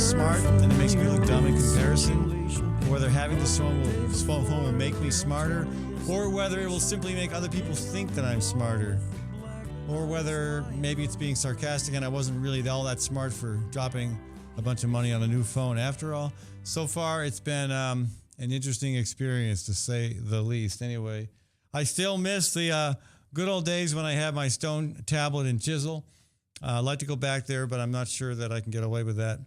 smart and it makes me look dumb in comparison, or whether having this phone will make me smarter, or whether it will simply make other people think that I'm smarter, or whether maybe it's being sarcastic and I wasn't really all that smart for dropping a bunch of money on a new phone after all. So far, it's been an interesting experience, to say the least. Anyway, I still miss the good old days when I had my stone tablet and chisel. I'd like to go back there, but I'm not sure that I can get away with that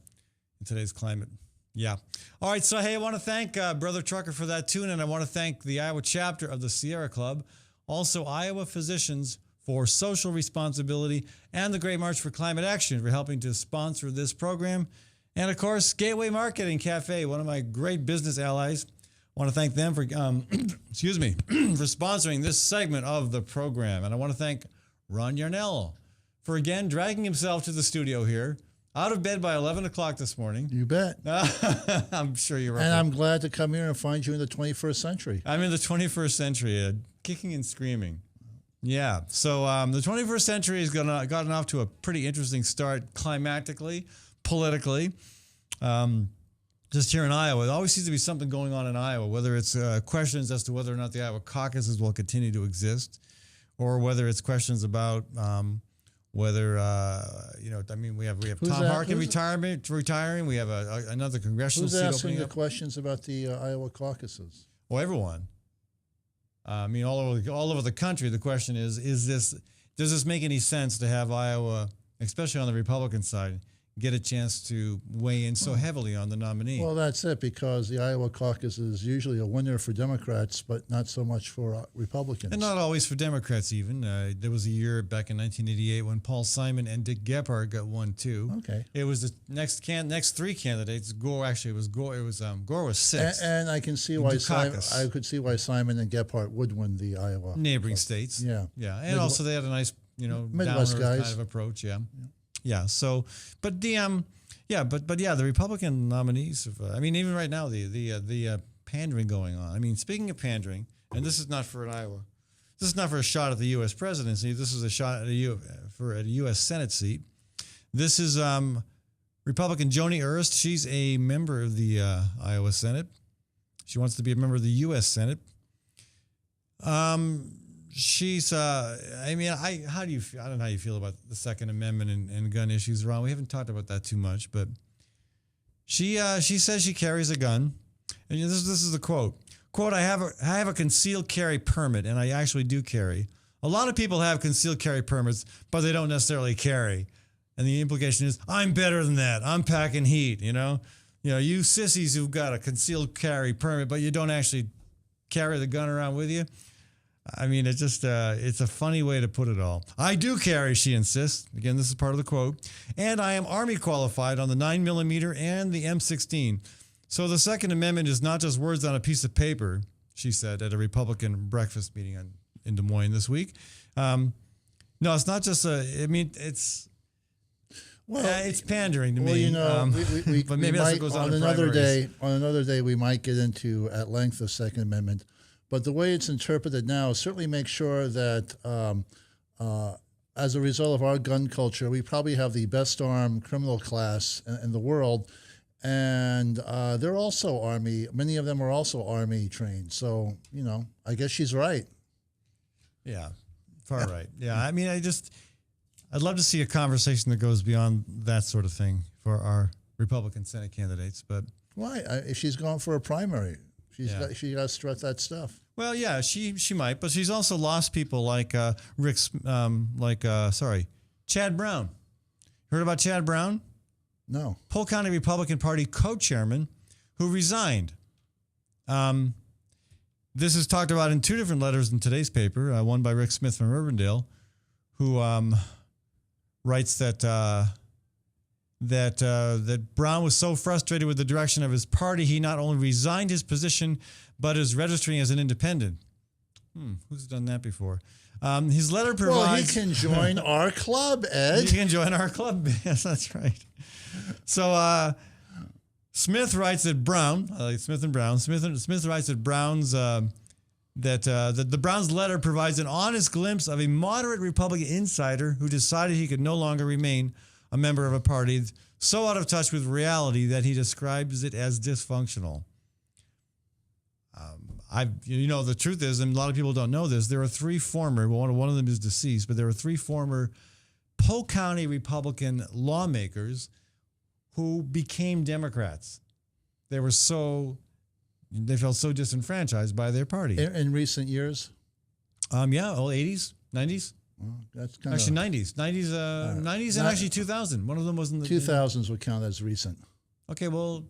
in today's climate. Yeah. All right, so hey, I want to thank Brother Trucker for that tune, and I want to thank the Iowa chapter of the Sierra Club, also Iowa Physicians for Social Responsibility, and the Great March for Climate Action for helping to sponsor this program. And, of course, Gateway Marketing Cafe, one of my great business allies. I want to thank them for, excuse me, for sponsoring this segment of the program. And I want to thank Ron Yarnell for, again, dragging himself to the studio here, out of bed by 11 o'clock this morning. You bet. I'm sure you're right. And I'm glad to come here and find you in the 21st century. I'm in the 21st century, kicking and screaming. Yeah, so the 21st century has gotten off to a pretty interesting start climatically, politically. Just here in Iowa, there always seems to be something going on in Iowa, whether it's questions as to whether or not the Iowa caucuses will continue to exist, or whether it's questions about whether, we have Tom Harkin retiring. We have another congressional seat opening up. Who's asking the questions about the Iowa caucuses? Well, everyone. All over the country, the question is does this make any sense to have Iowa, especially on the Republican side, get a chance to weigh in so heavily on the nominee? Well, that's it, because the Iowa caucus is usually a winner for Democrats, but not so much for Republicans. And not always for Democrats, even. There was a year back in 1988 when Paul Simon and Dick Gephardt got one, too. Okay. It was the next three candidates. Gore was sixth. And I can see why I could see why Simon and Gephardt would win the Iowa neighboring states. Yeah. Yeah. And also they had a nice, Midwest downer guys kind of approach. Yeah. Yeah. So, but the the Republican nominees. Even right now, the pandering going on. Speaking of pandering, and this is not for an Iowa. This is not for a shot at the U.S. presidency. This is a shot at a U.S. Senate seat. This is Republican Joni Ernst. She's a member of the Iowa Senate. She wants to be a member of the U.S. Senate. She's, how do you feel? I don't know how you feel about the Second Amendment and gun issues, Ron. We haven't talked about that too much, but she says she carries a gun. And this is the quote. Quote, I have a concealed carry permit, and I actually do carry. A lot of people have concealed carry permits, but they don't necessarily carry. And the implication is, I'm better than that. I'm packing heat, you sissies who've got a concealed carry permit, but you don't actually carry the gun around with you. It's just, it's a funny way to put it all. I do carry, she insists. Again, this is part of the quote. And I am Army qualified on the 9mm and the M16. So the Second Amendment is not just words on a piece of paper, she said at a Republican breakfast meeting in Des Moines this week. No, it's not just it's... Well, it's pandering to me. But maybe that's what goes on in primaries. On another day, we might get into at length the Second Amendment. But the way it's interpreted now certainly makes sure that as a result of our gun culture, we probably have the best armed criminal class in the world. And they're also Army. Many of them are also Army trained. So, I guess she's right. Yeah, far right. Yeah, I'd love to see a conversation that goes beyond that sort of thing for our Republican Senate candidates. But why? If she's going for a primary. She got to strut that stuff. Well, yeah, she might, but she's also lost people like Chad Brown. Heard about Chad Brown? No. Polk County Republican Party co-chairman who resigned. This is talked about in two different letters in today's paper. One by Rick Smith from Urbandale, who writes that Brown was so frustrated with the direction of his party, he not only resigned his position, but is registering as an independent. Who's done that before? His letter provides... Well, he can join our club, Ed. He can join our club. Yes, that's right. So Smith writes that Brown, Smith and Brown, Smith writes that Brown's... that the Browns' letter provides an honest glimpse of a moderate Republican insider who decided he could no longer remain a member of a party so out of touch with reality that he describes it as dysfunctional. The truth is, and a lot of people don't know this, there are three former, one of them is deceased, but there are three former Polk County Republican lawmakers who became Democrats. They felt so disenfranchised by their party. In recent years? 80s, 90s. Well, that's kind Actually, 90s and actually 2000. One of them was in the 2000s would count as recent. Okay, well,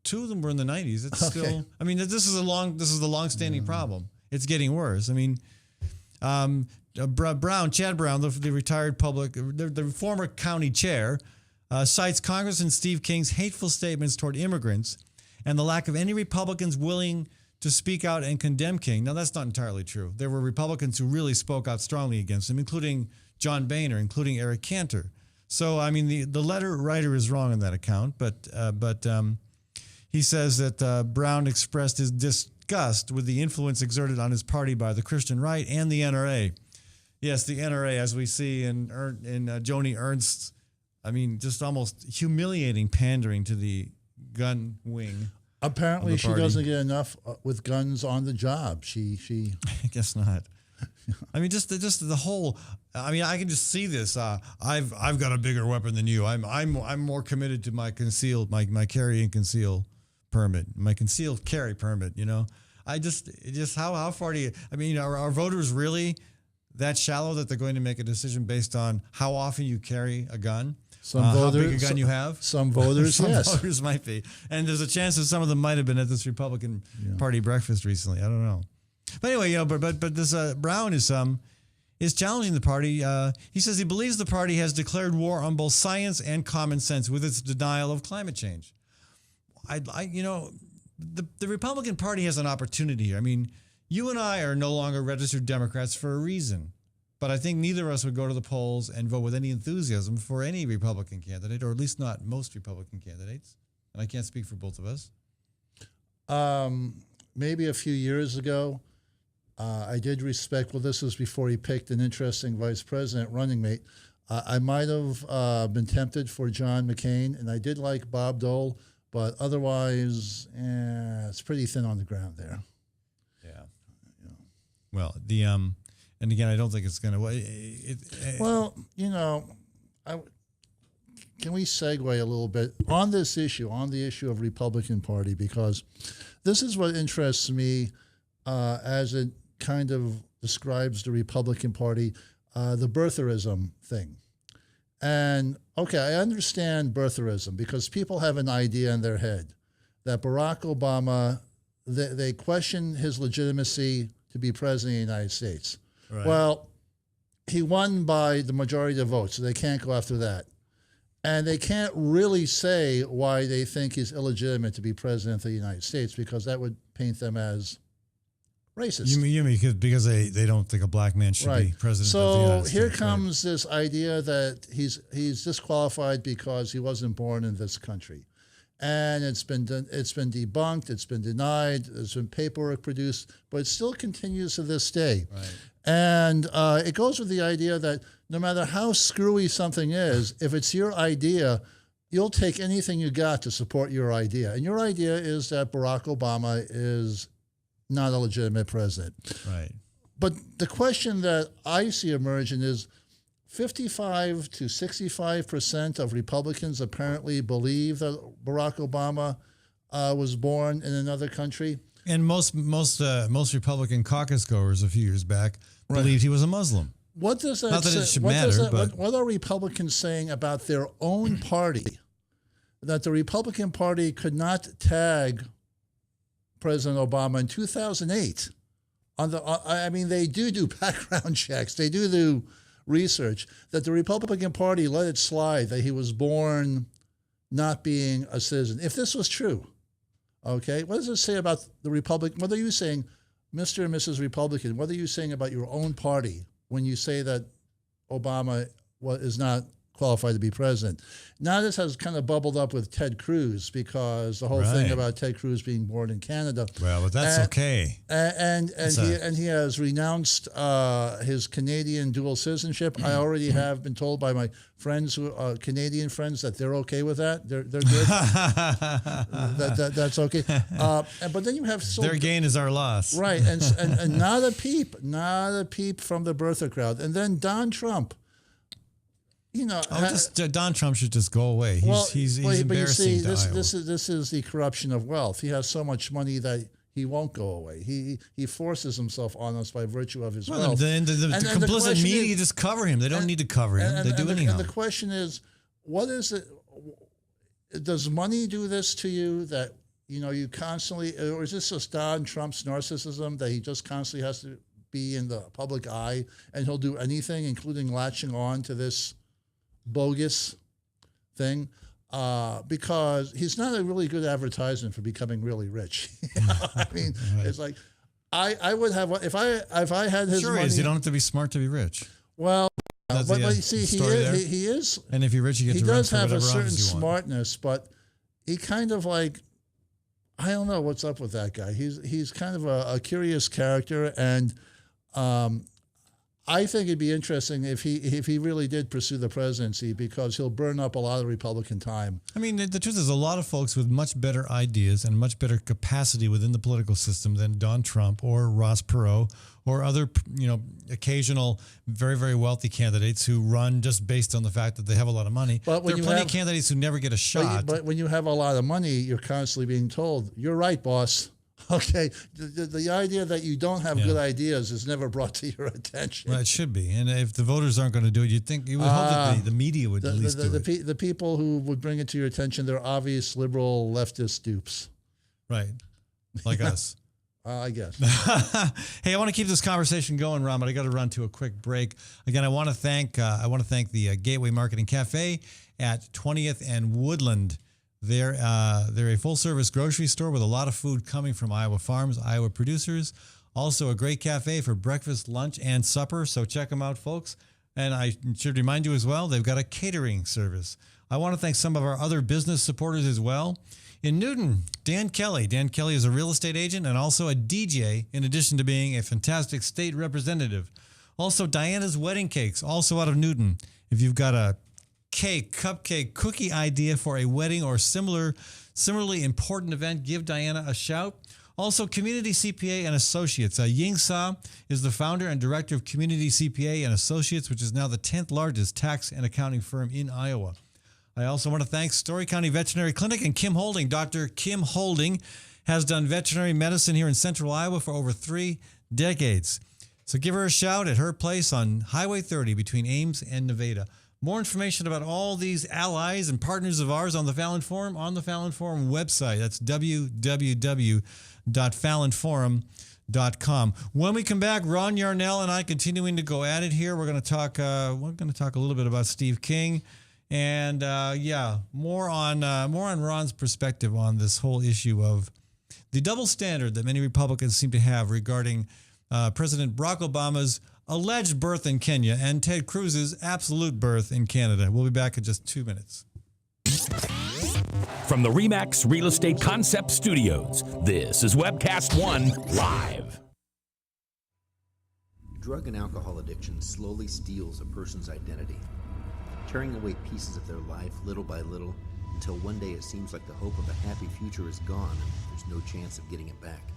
two of them were in the 90s. It's still. I mean, this is the long-standing problem. It's getting worse. I mean, Chad Brown, the retired the former county chair, cites Congressman Steve King's hateful statements toward immigrants and the lack of any Republicans willing to speak out and condemn King. Now, that's not entirely true. There were Republicans who really spoke out strongly against him, including John Boehner, including Eric Cantor. So, I mean, the letter writer is wrong on that account, but he says that Brown expressed his disgust with the influence exerted on his party by the Christian right and the NRA. Yes, the NRA, as we see in Joni Ernst's, I mean, just almost humiliating pandering to the gun wing. Apparently, she doesn't get enough with guns on the job. She I guess not. I mean, just the whole. I mean, I can just see this. I've got a bigger weapon than you. I'm more committed to my carry and conceal permit, my concealed carry permit. You know, how far do you? I mean, are voters really that shallow that they're going to make a decision based on how often you carry a gun? How big a gun you have? Some voters, yes. Some voters might be. And there's a chance that some of them might have been at this Republican Party breakfast recently. I don't know. But anyway, but this Brown is challenging the party. He says he believes the party has declared war on both science and common sense with its denial of climate change. The Republican Party has an opportunity here. I mean, you and I are no longer registered Democrats for a reason. But I think neither of us would go to the polls and vote with any enthusiasm for any Republican candidate, or at least not most Republican candidates. And I can't speak for both of us. Maybe a few years ago, I did respect, well, this was before he picked an interesting vice president running mate. I might have been tempted for John McCain, and I did like Bob Dole, but otherwise, it's pretty thin on the ground there. Yeah. Well, and again, I don't think it's going to. Well, can we segue a little bit on this issue, on the issue of Republican Party, because this is what interests me as it kind of describes the Republican Party, the birtherism thing. And, okay, I understand birtherism because people have an idea in their head that Barack Obama, they question his legitimacy to be president of the United States. Right. Well, he won by the majority of the votes, so they can't go after that. And they can't really say why they think he's illegitimate to be president of the United States because that would paint them as racist. You mean because they don't think a black man should be president of the United States. So here comes this idea that he's disqualified because he wasn't born in this country. And it's been debunked, it's been denied, there's been paperwork produced, but it still continues to this day. Right. And it goes with the idea that no matter how screwy something is, if it's your idea, you'll take anything you got to support your idea. And your idea is that Barack Obama is not a legitimate president. Right. But the question that I see emerging is 55 to 65% of Republicans apparently believe that Barack Obama was born in another country. And most Republican caucus goers a few years back believed he was a Muslim. What does that Not that it should matter, but what are Republicans saying about their own party? That the Republican Party could not tag President Obama in 2008. I mean, they do background checks. They do research. That the Republican Party let it slide that he was born not being a citizen. If this was true, okay, what does it say about the Republican? What are you saying, Mr. and Mrs. Republican? What are you saying about your own party when you say that Obama is not qualified to be president. Now this has kind of bubbled up with Ted Cruz because the whole thing about Ted Cruz being born in Canada. Well, but that's okay. And he has renounced his Canadian dual citizenship. I already have been told by my friends, Canadian friends, that they're okay with that. They're good. That's okay. But then you have their gain is our loss, right? And not a peep from the birther crowd. And then Don Trump. Don Trump should just go away. He's embarrassing but you see, to Iowa. this is the corruption of wealth. He has so much money that he won't go away. He forces himself on us by virtue of his wealth. The complicit media just cover him. They don't need to cover him. They do anyhow. And the question is, what is it? Does money do this to you that you constantly, or is this just Don Trump's narcissism that he just constantly has to be in the public eye and he'll do anything, including latching on to this bogus thing, because he's not a really good advertisement for becoming really rich. I mean, it's like I would have, if I had his money. You don't have to be smart to be rich. Well, but you see, he is, and if you're rich, you get to run for whatever office you want. He does have a certain smartness, but he kind of like, I don't know what's up with that guy. He's kind of a curious character, and I think it'd be interesting if he really did pursue the presidency, because he'll burn up a lot of Republican time. I mean, the truth is, a lot of folks with much better ideas and much better capacity within the political system than Don Trump or Ross Perot or other, occasional very, very wealthy candidates who run just based on the fact that they have a lot of money. But there are plenty of candidates who never get a shot. But when you have a lot of money, you're constantly being told, "You're right, boss." Okay, the idea that you don't have good ideas is never brought to your attention. Well, it should be, and if the voters aren't going to do it, you would hope that the media would at least do it. The people who would bring it to your attention, they're obvious liberal leftist dupes, right? Like us, I guess. Hey, I want to keep this conversation going, Ron, but I got to run to a quick break. Again, I want to thank the Gateway Marketing Cafe at 20th and Woodland. They're a full-service grocery store with a lot of food coming from Iowa farms, Iowa producers. Also a great cafe for breakfast, lunch, and supper. So check them out, folks. And I should remind you as well, they've got a catering service. I want to thank some of our other business supporters as well. In Newton, Dan Kelly. Dan Kelly is a real estate agent and also a DJ, in addition to being a fantastic state representative. Also, Diana's Wedding Cakes, also out of Newton. If you've got a cake, cupcake, cookie idea for a wedding or similarly important event, give Diana a shout. Also, Community CPA and Associates. Ying Sa is the founder and director of Community CPA and Associates, which is now the 10th largest tax and accounting firm in Iowa. I also want to thank Story County Veterinary Clinic and Kim Holding. Dr. Kim Holding has done veterinary medicine here in central Iowa for over 3 decades. So give her a shout at her place on Highway 30 between Ames and Nevada. More information about all these allies and partners of ours on the Fallon Forum, on the Fallon Forum website. That's www.fallonforum.com. When we come back, Ron Yarnell and I continuing to go at it here. We're going to talk a little bit about Steve King, and more on Ron's perspective on this whole issue of the double standard that many Republicans seem to have regarding President Barack Obama's alleged birth in Kenya and Ted Cruz's absolute birth in Canada. We'll be back in just 2 minutes. From the RE/MAX Real Estate Concept Studios, this is Webcast One Live. Drug and alcohol addiction slowly steals a person's identity, tearing away pieces of their life little by little until one day it seems like the hope of a happy future is gone and there's no chance of getting it back.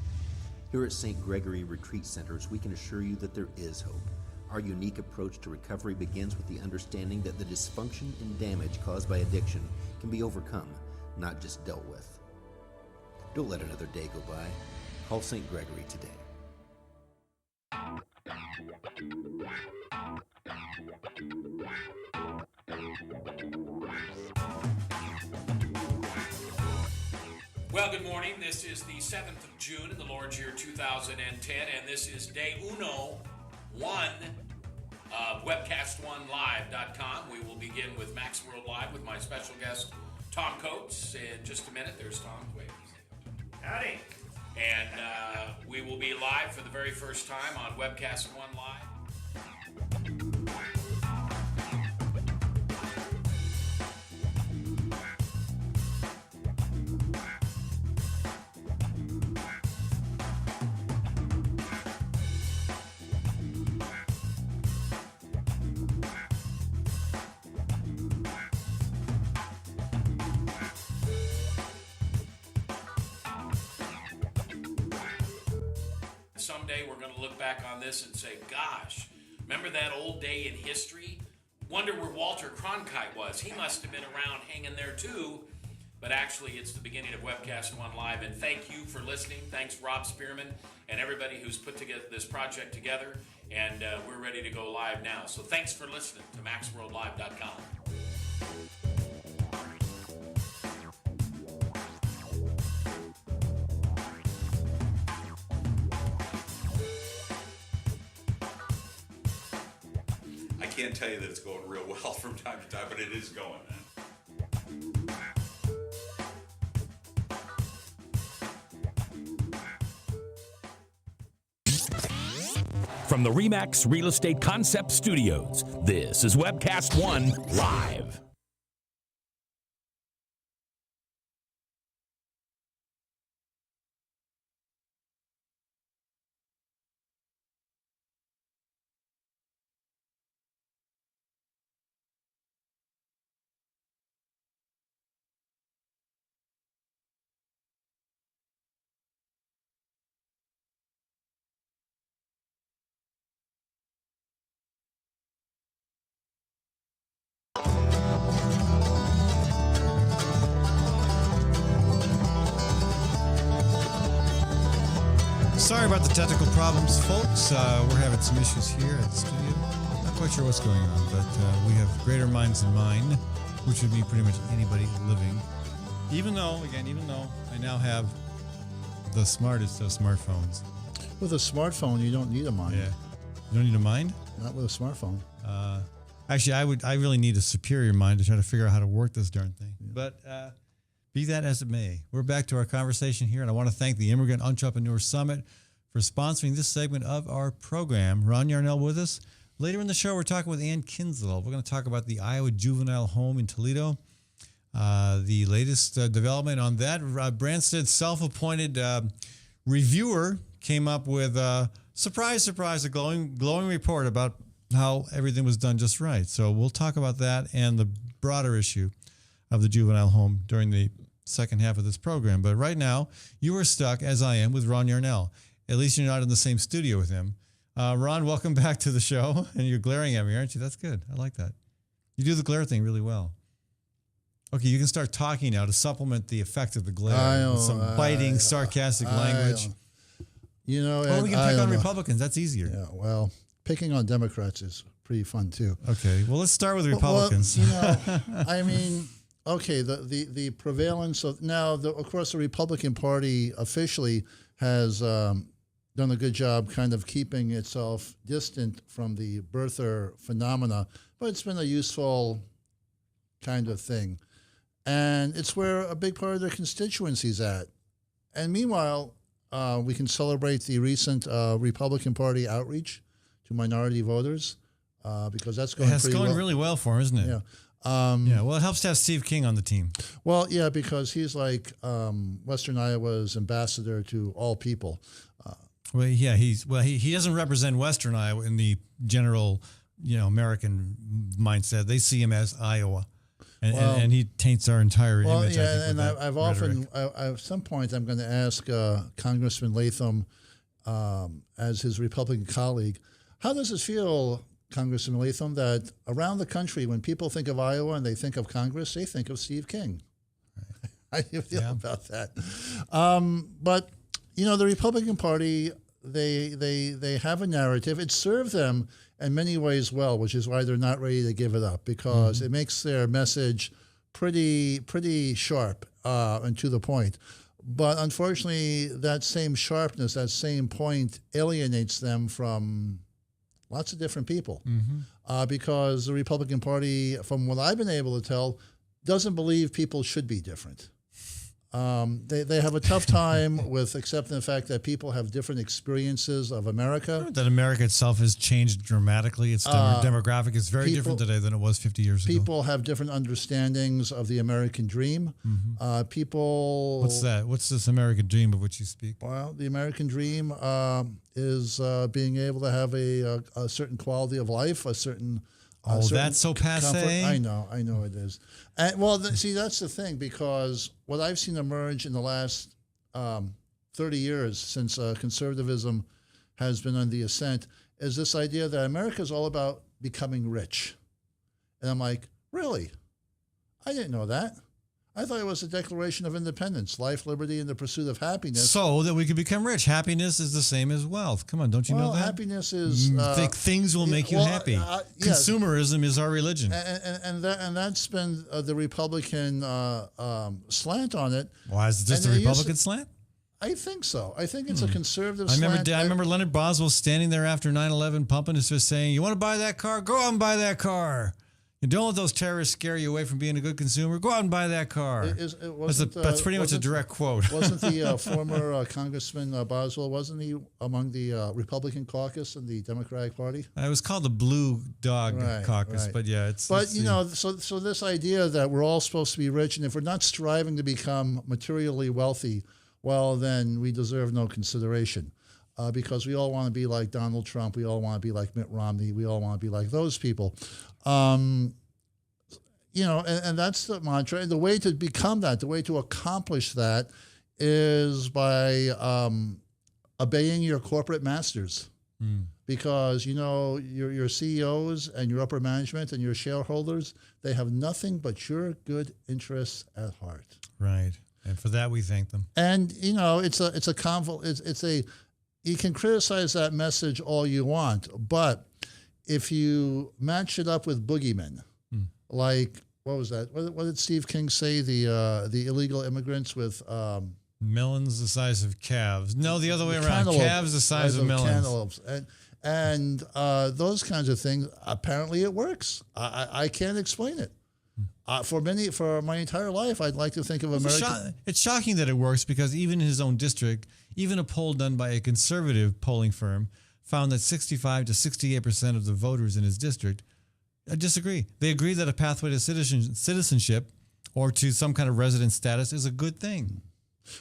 Here at St. Gregory Retreat Centers, we can assure you that there is hope. Our unique approach to recovery begins with the understanding that the dysfunction and damage caused by addiction can be overcome, not just dealt with. Don't let another day go by. Call St. Gregory today. Well, good morning. This is the 7th of June in the Lord's year 2010, and this is day 1 of webcast1live.com. We will begin with Max World Live with my special guest, Tom Coates. In just a minute, there's Tom. Wait. Howdy. And we will be live for the very first time on Webcast One Live. someday we're going to look back on this and say, gosh, remember that old day in history? Wonder where Walter Cronkite was. He must have been around hanging there too. But actually, it's the beginning of Webcast One Live. And thank you for listening. Thanks, Rob Spearman, and everybody who's put together this project together. And we're ready to go live now. So thanks for listening to MaxWorldLive.com. I can't tell you that it's going real well from time to time, but it is going, man. From the RE/MAX Real Estate Concept Studios, this is Webcast One Live. Sorry about the technical problems, folks. We're having some issues here at the studio. Not quite sure what's going on, but we have greater minds than mine, which would be pretty much anybody living. Even though I now have the smartest of smartphones. With a smartphone, you don't need a mind. Yeah. You don't need a mind? Not with a smartphone. Actually, I really need a superior mind to try to figure out how to work this darn thing. Yeah. But be that as it may, we're back to our conversation here, and I want to thank the Immigrant Entrepreneur Summit for sponsoring this segment of our program. Ron Yarnell with us. Later in the show, we're talking with Ann Kinslow. We're going to talk about the Iowa Juvenile Home in Toledo, the latest development on that. Branstad's self-appointed reviewer came up with, surprise, a glowing report about how everything was done just right. So we'll talk about that and the broader issue of the juvenile home during the second half of this program. But right now, you are stuck, as I am, with Ron Yarnell. At least you're not in the same studio with him. Ron, welcome back to the show. And you're glaring at me, aren't you? That's good. I like that. You do the glare thing really well. Okay, you can start talking now to supplement the effect of the glare. With some biting, sarcastic language. You know, well, we can pick on Republicans. That's easier. Yeah, well, picking on Democrats is pretty fun, too. Okay, well, let's start with the Republicans. Well, you know, I mean... Okay, the prevalence of now, of course, the Republican Party officially has done a good job kind of keeping itself distant from the birther phenomena, but it's been a useful kind of thing. And it's where a big part of their constituency's at. And meanwhile, we can celebrate the recent Republican Party outreach to minority voters because that's going pretty well. It's going really well for him, isn't it? Yeah. Well, it helps to have Steve King on the team. Well, yeah, because he's like Western Iowa's ambassador to all people. He doesn't represent Western Iowa in the general, American mindset. They see him as Iowa, and he taints our entire image. Yeah, I think, and I've often, at some point, I'm going to ask Congressman Latham, as his Republican colleague, how does it feel, Congressman Latham, that around the country, when people think of Iowa and they think of Congress, they think of Steve King? Right. How do you feel about that? But, the Republican Party, they have a narrative. It served them in many ways well, which is why they're not ready to give it up, because it makes their message pretty sharp and to the point. But unfortunately, that same sharpness, that same point alienates them from lots of different people because the Republican Party, from what I've been able to tell, doesn't believe people should be different. They have a tough time with accepting the fact that people have different experiences of America. That America itself has changed dramatically. Its demographic is very different today than it was 50 years ago. People have different understandings of the American dream. People... What's that? What's this American dream of which you speak? Well, the American dream is being able to have a certain quality of life, a certain... that's so passé. I know it is. And see, that's the thing, because what I've seen emerge in the last 30 years since conservatism has been on the ascent is this idea that America is all about becoming rich. And I'm like, really? I didn't know that. I thought it was a Declaration of Independence, life, liberty, and the pursuit of happiness. So that we could become rich. Happiness is the same as wealth. Come on, don't you know that? Happiness is... things will make you happy. Yes. Consumerism is our religion. And that's been the Republican slant on it. Why is it just And a it used Republican to- slant? I think so. I think it's a conservative I slant. remember Leonard Boswell standing there after 9/11 pumping his fist saying, you want to buy that car? Go out and buy that car. You don't let those terrorists scare you away from being a good consumer. Go out and buy that car. That's pretty much a direct quote. Wasn't the former Congressman Boswell, wasn't he among the Republican caucus in the Democratic Party? It was called the Blue Dog Caucus, right. but yeah, it's... But, it's so this idea that we're all supposed to be rich, and if we're not striving to become materially wealthy, well, then we deserve no consideration. Because we all want to be like Donald Trump. We all want to be like Mitt Romney. We all want to be like those people. And that's the mantra. And the way to become that, the way to accomplish that is by obeying your corporate masters. Because, your CEOs and your upper management and your shareholders, they have nothing but your good interests at heart. right. And for that, we thank them. And, you can criticize that message all you want, but if you match it up with boogeymen, like, what was that? What did Steve King say? The illegal immigrants with Melons the size of calves. No, the other way around. cantaloupe, Calves the size of melons. cantaloupes. And those kinds of things, apparently it works. I can't explain it. For my entire life, I'd like to think of America. It's shocking that it works because even in his own district, even a poll done by a conservative polling firm found that 65 to 68% of the voters in his district disagree. They agree that a pathway to citizenship or to some kind of resident status is a good thing.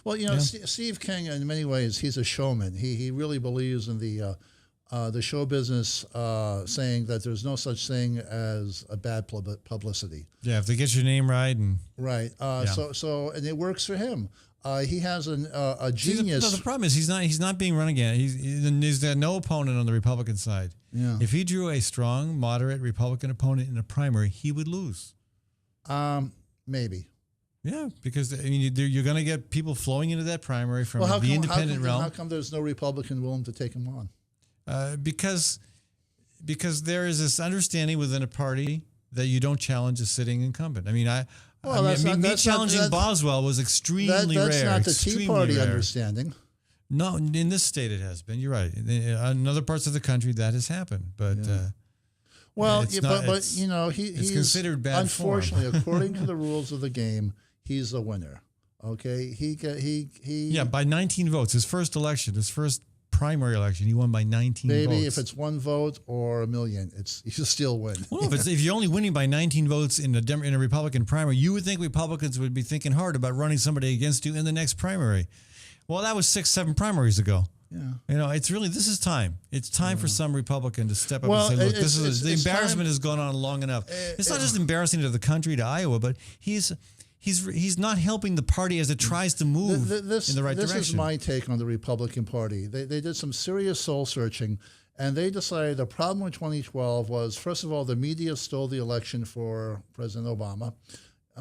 Well, Steve King, in many ways, he's a showman. He really believes in the show business, saying that there's no such thing as a bad publicity. Yeah, if they get your name right and right. So and it works for him. He has a genius. The problem is he's not being run again. He's got no opponent on the Republican side. Yeah. If he drew a strong, moderate Republican opponent in a primary, he would lose. Maybe. Yeah, because you're going to get people flowing into that primary from the independent realm. How come there's no Republican willing to take him on? Because there is this understanding within a party that you don't challenge a sitting incumbent. Me challenging Boswell was extremely rare. That's not the Tea Party rare. Understanding. No, in this state it has been. You're right. In other parts of the country that has happened, but he's considered bad unfortunately, form. according to the rules of the game, he's the winner. Okay, by 19 votes. His first primary election, he won by 19 votes. Maybe if it's one vote or a million, you still win. Well, if you're only winning by 19 votes in a Republican primary, you would think Republicans would be thinking hard about running somebody against you in the next primary. Well, that was 6-7 primaries ago. Yeah. This is time. It's time for some Republican to step up and say, look, the embarrassment has gone on long enough. It's not just embarrassing to the country, to Iowa, but he's not helping the party as it tries to move in the right direction. This is my take on the Republican Party. They did some serious soul searching, and they decided the problem with 2012 was, first of all, the media stole the election for President Obama.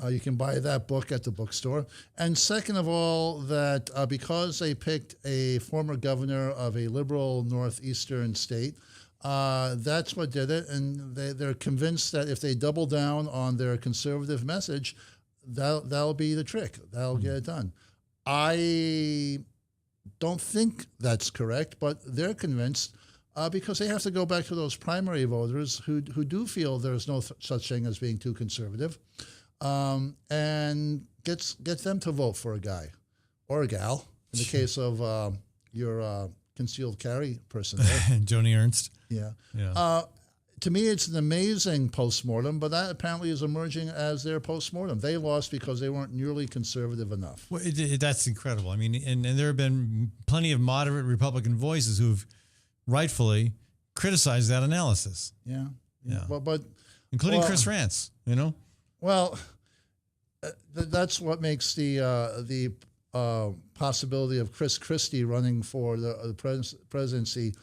You can buy that book at the bookstore. And second of all, that because they picked a former governor of a liberal northeastern state, that's what did it. And they're convinced that if they double down on their conservative message, that'll be the trick. That'll get it done. I don't think that's correct, but they're convinced because they have to go back to those primary voters who do feel there's no such thing as being too conservative, and get them to vote for a guy or a gal. In the case of your concealed carry person there. Joni Ernst. Yeah. Yeah. To me, it's an amazing postmortem, but that apparently is emerging as their postmortem. They lost because they weren't nearly conservative enough. Well, that's incredible. And there have been plenty of moderate Republican voices who've rightfully criticized that analysis. Yeah. But including Chris Rance, Well, that's what makes the possibility of Chris Christie running for the presidency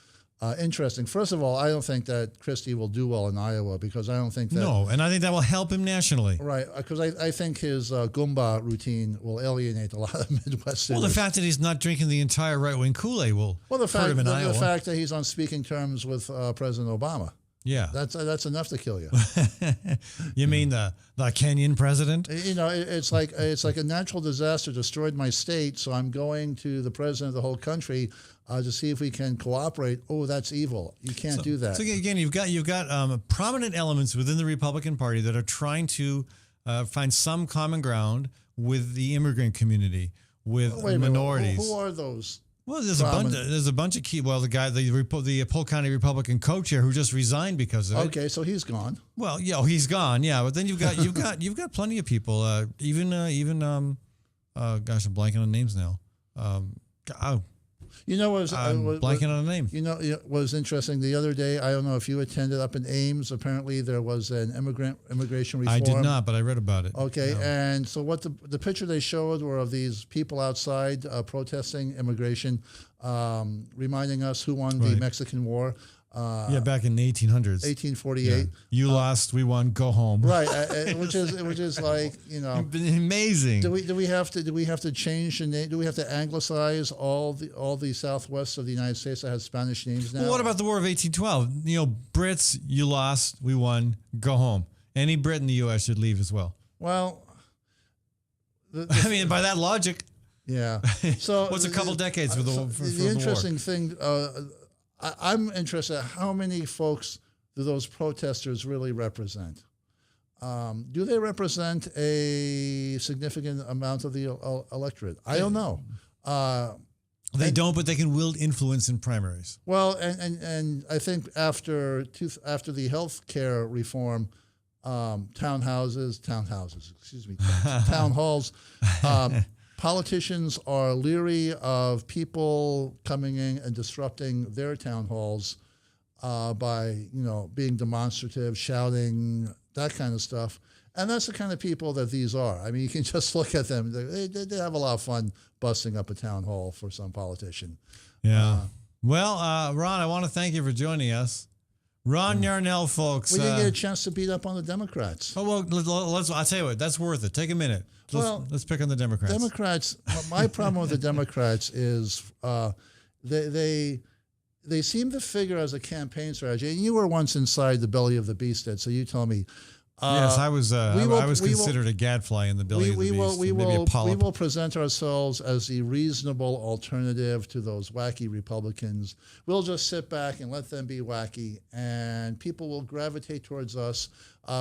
interesting. First of all, I don't think that Christie will do well in Iowa because I don't think that... No, and I think that will help him nationally. Right, because I think his Goomba routine will alienate a lot of Midwesterners. Well, the fact that he's not drinking the entire right-wing Kool-Aid will hurt him in Iowa. The fact that he's on speaking terms with President Obama. Yeah. That's enough to kill you. You mean the Kenyan president? You know, it's like a natural disaster destroyed my state, so I'm going to the president of the whole country to see if we can cooperate. Oh, that's evil. You can't do that. So again, you've got prominent elements within the Republican Party that are trying to find some common ground with the immigrant community, with minorities. Who are those? Well, there's a bunch of key. Well, the guy, the Polk County Republican co-chair who just resigned because of it. Okay, so he's gone. Well, yeah, he's gone. Yeah, but then you've got plenty of people. Even gosh, I'm blanking on names now. You know, blanking on a name. You know, it was interesting the other day. I don't know if you attended up in Ames. Apparently, there was an immigration reform. I did not, but I read about it. Okay, and so what the picture they showed were of these people outside protesting immigration, reminding us who won the Mexican War. Back in the 1800s. 1848. Yeah. You lost, we won, go home. Right, which is like, you know, amazing. Do we have to change the name? Do we have to anglicize all the southwest of the United States that has Spanish names now? Well, what about the War of 1812? You know, Brits, you lost, we won, go home. Any Brit in the U.S. should leave as well. Well, I mean, by that logic. Yeah. So what's a couple decades for the war? The interesting thing. I'm interested. How many folks do those protesters really represent? Do they represent a significant amount of the electorate? I don't know. They don't, but they can wield influence in primaries. Well, and I think after the health care reform, town halls. Politicians are leery of people coming in and disrupting their town halls by, you know, being demonstrative, shouting, that kind of stuff. And that's the kind of people that these are. I mean, you can just look at them. They have a lot of fun busting up a town hall for some politician. Yeah. Well, Ron, I want to thank you for joining us. Ron Yarnell, folks. We didn't get a chance to beat up on the Democrats. Oh, well, I'll tell you what, that's worth it. Take a minute. Let's pick on the Democrats. My problem with the Democrats is they seem to figure as a campaign strategy. And you were once inside the belly of the beast, Ed, so you tell me. Yes, I was. I was considered a gadfly in the belly of the beast. We will present ourselves as the reasonable alternative to those wacky Republicans. We'll just sit back and let them be wacky, and people will gravitate towards us.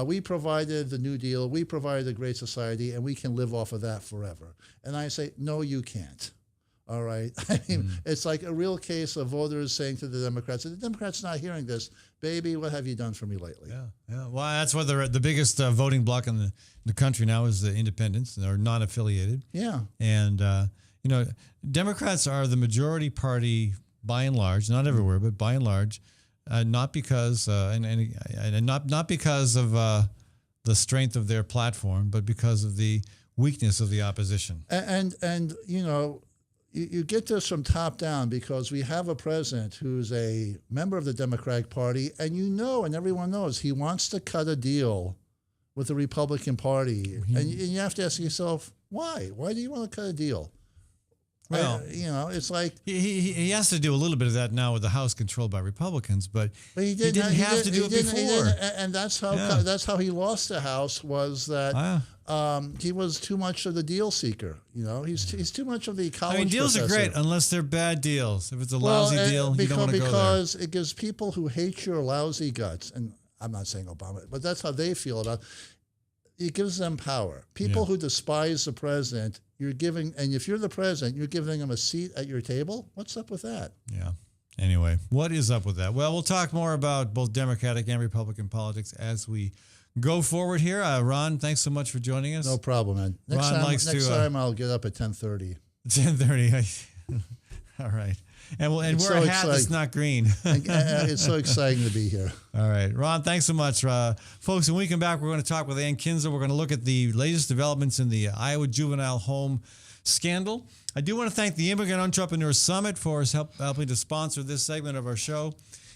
We provided the New Deal. We provided a great society, and we can live off of that forever. And I say, no, you can't. All right. I mean, it's like a real case of voters saying to the Democrats, and the Democrats not hearing this, baby, what have you done for me lately? Yeah. Well, that's why the biggest voting bloc in the country now is the independents. They're non-affiliated. Yeah. And, you know, Democrats are the majority party by and large, not everywhere, but by and large, not because not because of the strength of their platform, but because of the weakness of the opposition. And you know, you get this from top down because we have a president who's a member of the Democratic Party, and you know, and everyone knows, he wants to cut a deal with the Republican Party. And you have to ask yourself, why? Why do you want to cut a deal? Well, you know, it's like he has to do a little bit of that now with the House controlled by Republicans, but he didn't have to do it before. And that's how he lost the House, was that he was too much of the deal seeker. You know, he's too much of the college. I mean, deals professor. are great unless they're bad deals. If it's a lousy deal, you don't want to go there. Because it gives people who hate your lousy guts, and I'm not saying Obama, but that's how they feel about it. It gives them power. People who despise the president, you're giving, and if you're the president, you're giving them a seat at your table. What's up with that? Yeah. Anyway, what is up with that? Well, we'll talk more about both Democratic and Republican politics as we go forward here. Ron, thanks so much for joining us. No problem, man. Next time I'll get up at 10:30. 10:30. All right. And wear a hat that's not green. It's so exciting to be here. All right. Ron, thanks so much. Folks, when we come back, we're going to talk with Ann Kinzel. We're going to look at the latest developments in the Iowa juvenile home scandal. I do want to thank the Immigrant Entrepreneur Summit for helping to sponsor this segment of our show.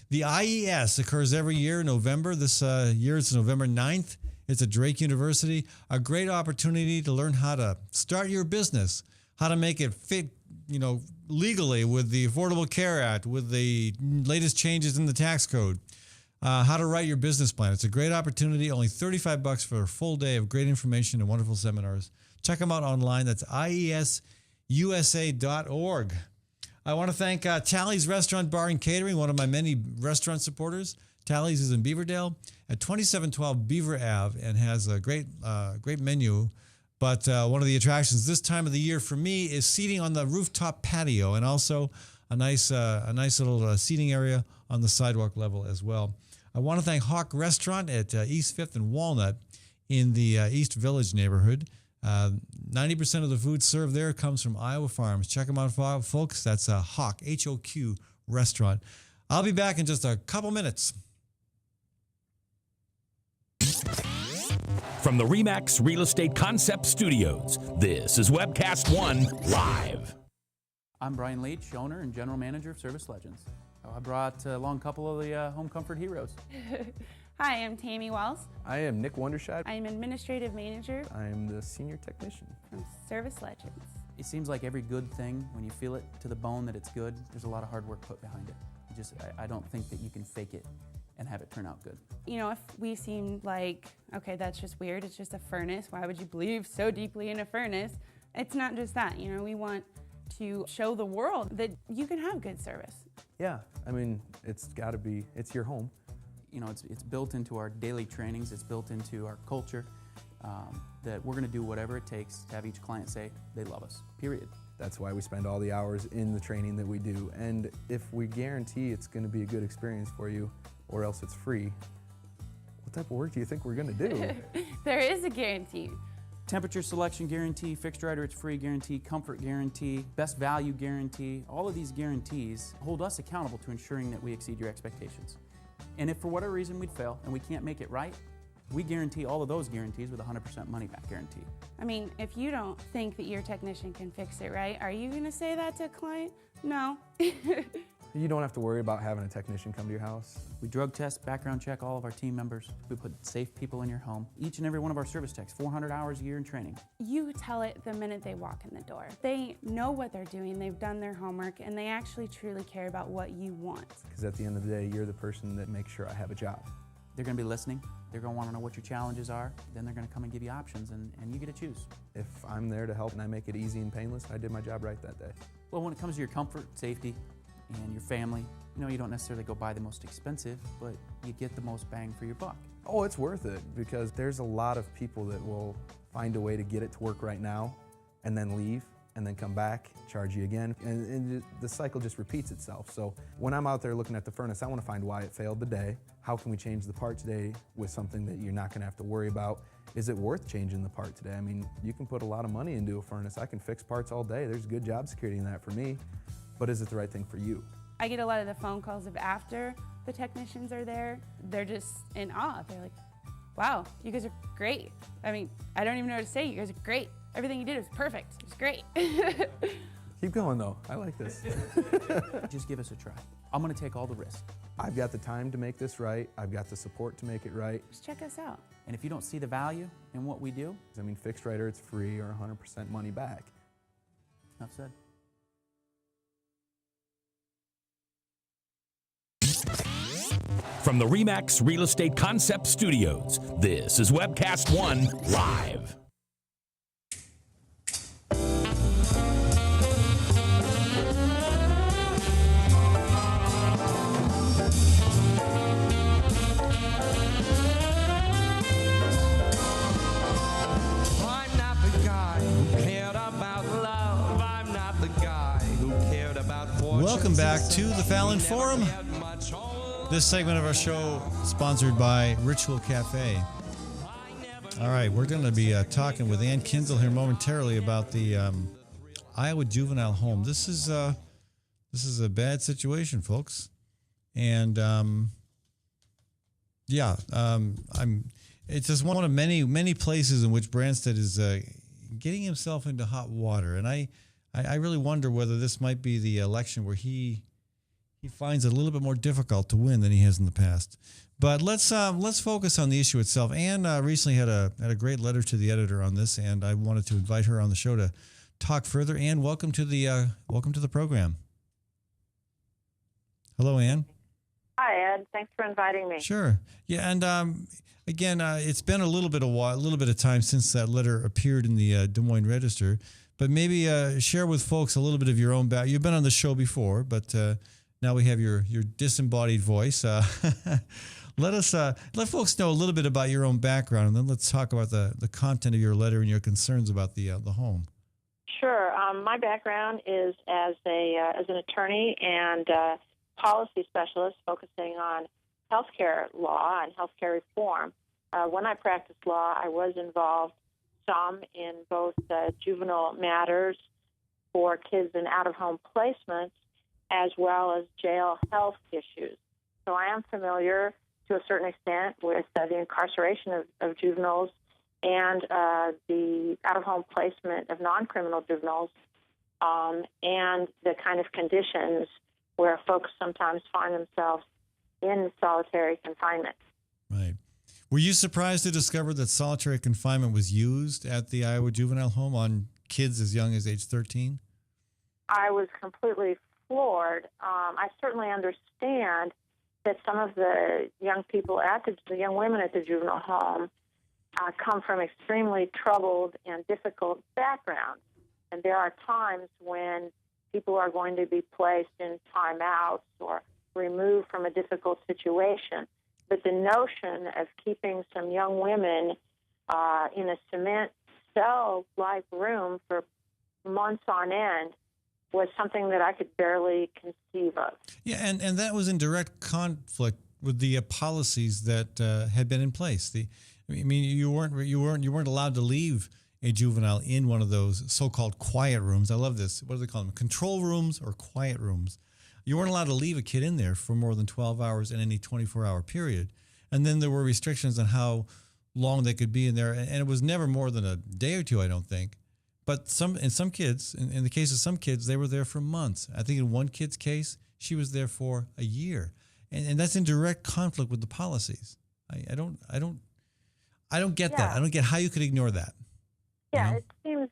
The IES occurs every year in November. This year it's November 9th. It's at Drake University. A great opportunity to learn how to start your business, how to make it fit, legally with the Affordable Care Act, with the latest changes in the tax code, how to write your business plan. It's a great opportunity. Only $35 for a full day of great information and wonderful seminars. Check them out online. That's iesusa.org. I want to thank Tally's Restaurant Bar and Catering, one of my many restaurant supporters. Tally's is in Beaverdale at 2712 Beaver Ave and has a great menu. But one of the attractions this time of the year for me is seating on the rooftop patio, and also a nice little seating area on the sidewalk level as well. I want to thank Hawk Restaurant at East 5th and Walnut in the East Village neighborhood. 90% of the food served there comes from Iowa farms. Check them out, folks. That's a Hawk, H-O-Q restaurant. I'll be back in just a couple minutes. From the RE/MAX Real Estate Concept Studios, this is Webcast One Live. I'm Brian Leach, owner and general manager of Service Legends. I brought along a couple of the home comfort heroes. Hi, I'm Tammy Wells. I am Nick Wondershide. I'm administrative manager I am the senior technician. from Service Legends. It seems like every good thing, when you feel it to the bone that it's good, there's a lot of hard work put behind it. I don't think that you can fake it and have it turn out good. If we seem like, okay, that's just weird, it's just a furnace, why would you believe so deeply in a furnace? It's not just that, we want to show the world that you can have good service. Yeah, I mean, it's your home. It's built into our daily trainings, it's built into our culture, that we're gonna do whatever it takes to have each client say they love us, period. That's why we spend all the hours in the training that we do. And if we guarantee it's gonna be a good experience for you, or else it's free, what type of work do you think we're gonna do? There is a guarantee. Temperature selection guarantee, fixed right or it's free guarantee, comfort guarantee, best value guarantee. All of these guarantees hold us accountable to ensuring that we exceed your expectations. And if for whatever reason we'd fail and we can't make it right, we guarantee all of those guarantees with a 100% money back guarantee. If you don't think that your technician can fix it right, are you gonna say that to a client? No. You don't have to worry about having a technician come to your house. We drug test, background check all of our team members. We put safe people in your home. Each and every one of our service techs, 400 hours a year in training. You tell it the minute they walk in the door. They know what they're doing, they've done their homework, and they actually truly care about what you want. Because at the end of the day, you're the person that makes sure I have a job. They're gonna be listening. They're gonna wanna know what your challenges are. Then they're gonna come and give you options, and you get to choose. If I'm there to help and I make it easy and painless, I did my job right that day. Well, when it comes to your comfort, safety, and your family, you don't necessarily go buy the most expensive, but you get the most bang for your buck. Oh, it's worth it, because there's a lot of people that will find a way to get it to work right now and then leave and then come back, charge you again, and the cycle just repeats itself. So when I'm out there looking at the furnace, I want to find why it failed today. How can we change the part today with something that you're not going to have to worry about? Is it worth changing the part today? You can put a lot of money into a furnace. I can fix parts all day. There's good job security in that for me, but is it the right thing for you? I get a lot of the phone calls of after the technicians are there. They're just in awe. They're like, wow, you guys are great. I don't even know what to say. You guys are great. Everything you did was perfect. It was great. Keep going though, I like this. Just give us a try. I'm gonna take all the risk. I've got the time to make this right. I've got the support to make it right. Just check us out. And if you don't see the value in what we do, Fixed right or it's free or 100% money back. enough said. From the RE/MAX Real Estate Concept Studios, this is Webcast One Live. I'm not the guy who cared about love. I'm not the guy who cared about fortune. Welcome back to the Fallon Forum. This segment of our show sponsored by Ritual Cafe. All right, we're going to be talking with Ann Kinzel here momentarily about the Iowa juvenile home. This is a bad situation, folks, and it's just one of many places in which Branstad is getting himself into hot water. And I really wonder whether this might be the election where he finds it a little bit more difficult to win than he has in the past. But let's focus on the issue itself. Anne recently had a great letter to the editor on this, and I wanted to invite her on the show to talk further. Anne, welcome to the program. Hello, Anne. Hi, Ed. Thanks for inviting me. Sure. Yeah, and again, it's been a little bit of time since that letter appeared in the Des Moines Register. But maybe share with folks a little bit of your own background. You've been on the show before, but now we have your disembodied voice. Let folks know a little bit about your own background, and then let's talk about the content of your letter and your concerns about the home. Sure. My background is as an attorney and policy specialist focusing on healthcare law and healthcare reform. When I practiced law, I was involved some in both juvenile matters for kids in out-of-home placements as well as jail health issues. So I am familiar to a certain extent with the incarceration of juveniles and the out-of-home placement of non-criminal juveniles and the kind of conditions where folks sometimes find themselves in solitary confinement. Right. Were you surprised to discover that solitary confinement was used at the Iowa Juvenile Home on kids as young as age 13? I was completely floored. I certainly understand that some of the young people the young women at the juvenile home come from extremely troubled and difficult backgrounds. And there are times when people are going to be placed in timeouts or removed from a difficult situation. But the notion of keeping some young women in a cement cell-like room for months on end was something that I could barely conceive of. Yeah, and that was in direct conflict with the policies that had been in place. You weren't allowed to leave a juvenile in one of those so-called quiet rooms. I love this. What do they call them? Control rooms or quiet rooms. You weren't allowed to leave a kid in there for more than 12 hours in any 24-hour period. And then there were restrictions on how long they could be in there. And it was never more than a day or two, I don't think. But in some kids, in the case of some kids, they were there for months. I think in one kid's case, she was there for a year. And that's in direct conflict with the policies. I don't get that. I don't get how you could ignore that. Yeah, It seems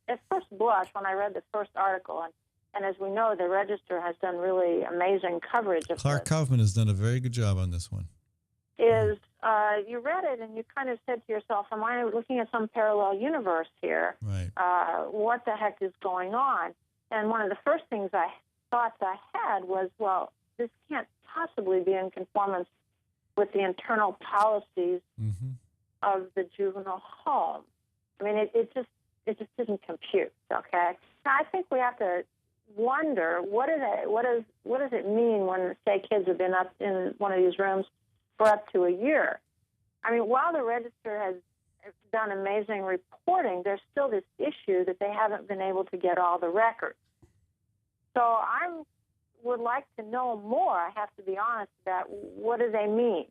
at first blush, when I read the first article, and as we know, the Register has done really amazing coverage of Clark this. Kaufman has done a very good job on this one. You read it and you kind of said to yourself, am I looking at some parallel universe here? Right. What the heck is going on? And one of the first thoughts I had was, well, this can't possibly be in conformance with the internal policies of the juvenile home. I mean, it just didn't compute. Okay. Now I think we have to wonder what does it mean when, say, kids have been up in one of these rooms for up to a year. I mean, while the Register has done amazing reporting, there's still this issue that they haven't been able to get all the records. So I would like to know more, I have to be honest, about what do they mean?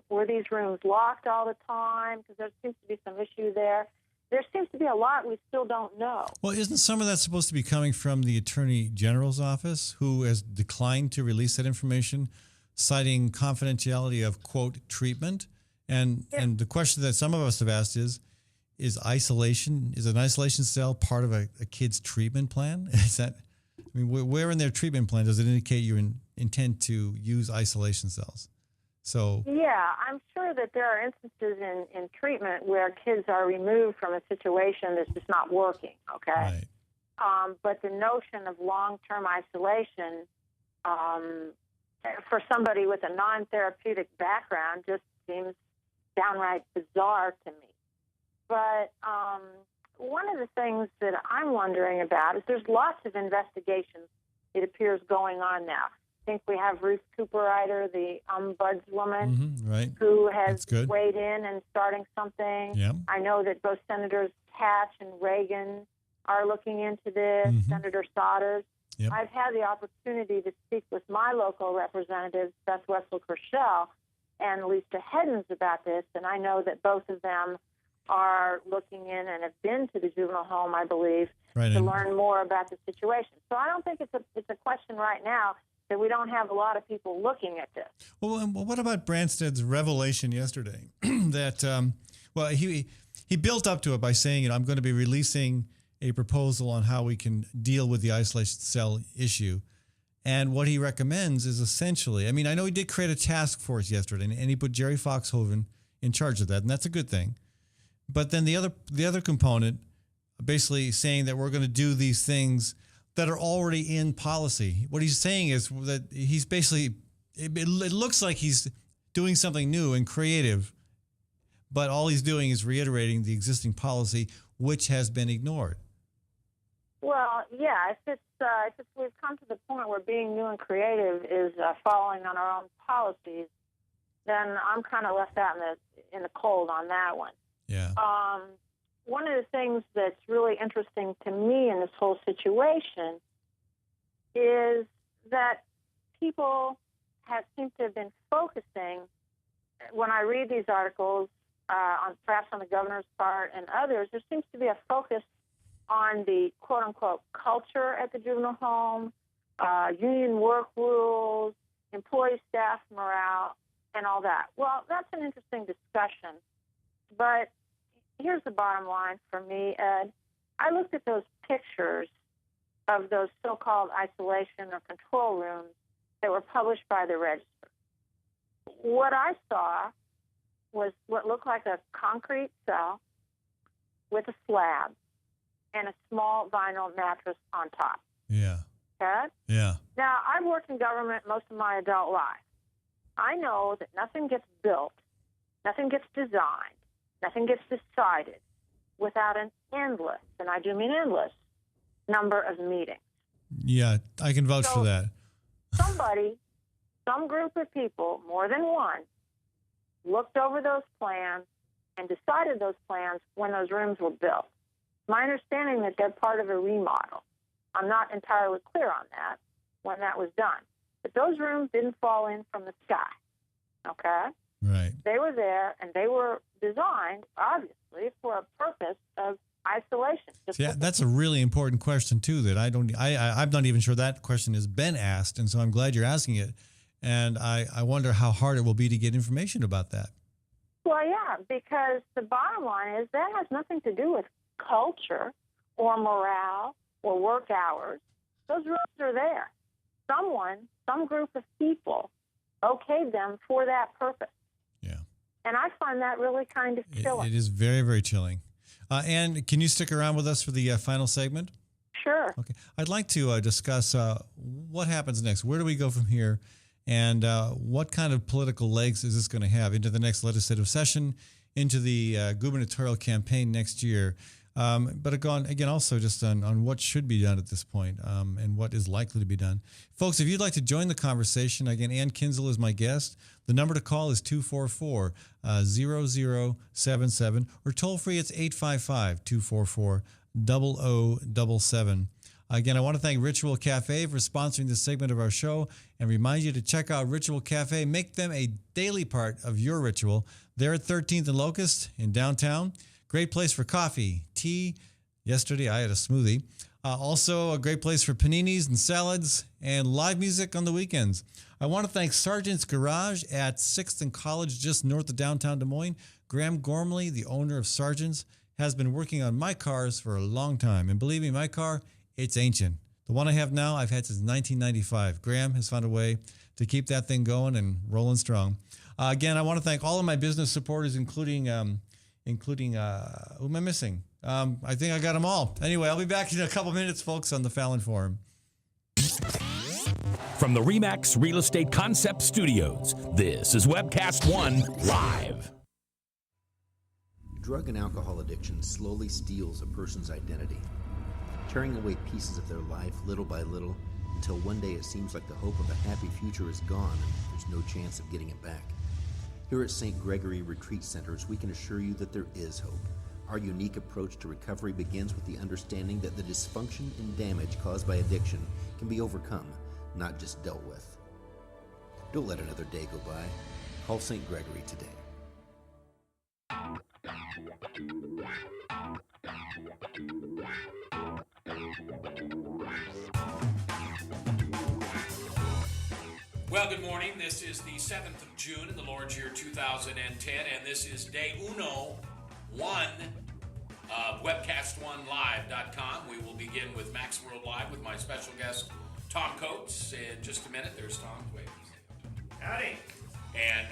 Were these rooms locked all the time? Because there seems to be some issue there. There seems to be a lot we still don't know. Well, isn't some of that supposed to be coming from the Attorney General's office, who has declined to release that information, citing confidentiality of, quote, treatment? And the question that some of us have asked is an isolation cell part of a kid's treatment plan? Where in their treatment plan does it indicate you intend to use isolation cells? So yeah, I'm sure that there are instances in treatment where kids are removed from a situation that's just not working, okay? Right. But the notion of long-term isolation for somebody with a non-therapeutic background just seems downright bizarre to me. But one of the things that I'm wondering about is there's lots of investigations, it appears, going on now. I think we have Ruth Cooper-Ryder, the ombudswoman, right, who has weighed in and starting something. Yeah. I know that both Senators Hatch and Reagan are looking into this, Senator Sodders. Yep. I've had the opportunity to speak with my local representatives, Beth Wessel-Kershell and Lisa Heddens, about this, and I know that both of them are looking in and have been to the juvenile home, I believe, Right, to and- learn more about the situation. So I don't think it's a question right now that we don't have a lot of people looking at this. Well, what about Branstad's revelation yesterday? That he built up to it by saying, I'm going to be releasing a proposal on how we can deal with the isolation cell issue. And what he recommends is essentially, I know he did create a task force yesterday, and he put Jerry Foxhoven in charge of that, and that's a good thing. But then the other component, basically saying that we're going to do these things that are already in policy. What he's saying is that he's basically, it looks like he's doing something new and creative, but all he's doing is reiterating the existing policy, which has been ignored. Well, yeah, if we've come to the point where being new and creative is following on our own policies, then I'm kind of left out in the cold on that one. Yeah. One of the things that's really interesting to me in this whole situation is that people seem to have been focusing, when I read these articles, perhaps on the governor's part and others, there seems to be a focus on the quote-unquote culture at the juvenile home, union work rules, employee staff morale, and all that. Well, that's an interesting discussion, but here's the bottom line for me, Ed. I looked at those pictures of those so-called isolation or control rooms that were published by the Register. What I saw was what looked like a concrete cell with a slab and a small vinyl mattress on top. Yeah. Okay? Yeah. Now, I've worked in government most of my adult life. I know that nothing gets built, nothing gets designed, nothing gets decided without an endless, and I do mean endless, number of meetings. Yeah, I can vouch for that. Somebody, some group of people, more than one, looked over those plans and decided those plans when those rooms were built. My understanding that they're part of a remodel. I'm not entirely clear on that when that was done. But those rooms didn't fall in from the sky, okay? Right. They were there, and they were designed, obviously, for a purpose of isolation. Yeah, that's a really important question too. That I'm not even sure that question has been asked, and so I'm glad you're asking it. And I wonder how hard it will be to get information about that. Well, yeah, because the bottom line is that has nothing to do with culture or morale or work hours. Those rooms are there. Some group of people okayed them for that purpose. Yeah. And I find that really kind of chilling. It is very, very chilling. Ann, can you stick around with us for the final segment? Sure. Okay. I'd like to discuss what happens next. Where do we go from here? And what kind of political legs is this going to have into the next legislative session, into the gubernatorial campaign next year? But again, also just on what should be done at this point and what is likely to be done. Folks, if you'd like to join the conversation, again, Ann Kinzel is my guest. The number to call is 244-0077, or toll free, it's 855-244-0077. Again, I want to thank Ritual Cafe for sponsoring this segment of our show and remind you to check out Ritual Cafe. Make them a daily part of your ritual. They're at 13th and Locust in downtown. Great place for coffee, tea. Yesterday, I had a smoothie. Also, a great place for paninis and salads and live music on the weekends. I want to thank Sargent's Garage at 6th and College, just north of downtown Des Moines. Graham Gormley, the owner of Sargent's, has been working on my cars for a long time. And believe me, my car, it's ancient. The one I have now, I've had since 1995. Graham has found a way to keep that thing going and rolling strong. Again, I want to thank all of my business supporters, including who am I missing? I think I got them all. Anyway, I'll be back in a couple minutes, folks, on the Fallon Forum. From the RE/MAX Real Estate Concept Studios, this is Webcast One Live. Drug and alcohol addiction slowly steals a person's identity, tearing away pieces of their life little by little until one day it seems like the hope of a happy future is gone and there's no chance of getting it back. Here at St. Gregory Retreat Centers, we can assure you that there is hope. Our unique approach to recovery begins with the understanding that the dysfunction and damage caused by addiction can be overcome, not just dealt with. Don't let another day go by. Call St. Gregory today. Well, good morning. This is the 7th of June in the Lord's year 2010, and this is day uno, one of webcast1live.com. We will begin with Max World Live with my special guest, Tom Coates. In just a minute, there's Tom. Wait. Howdy. And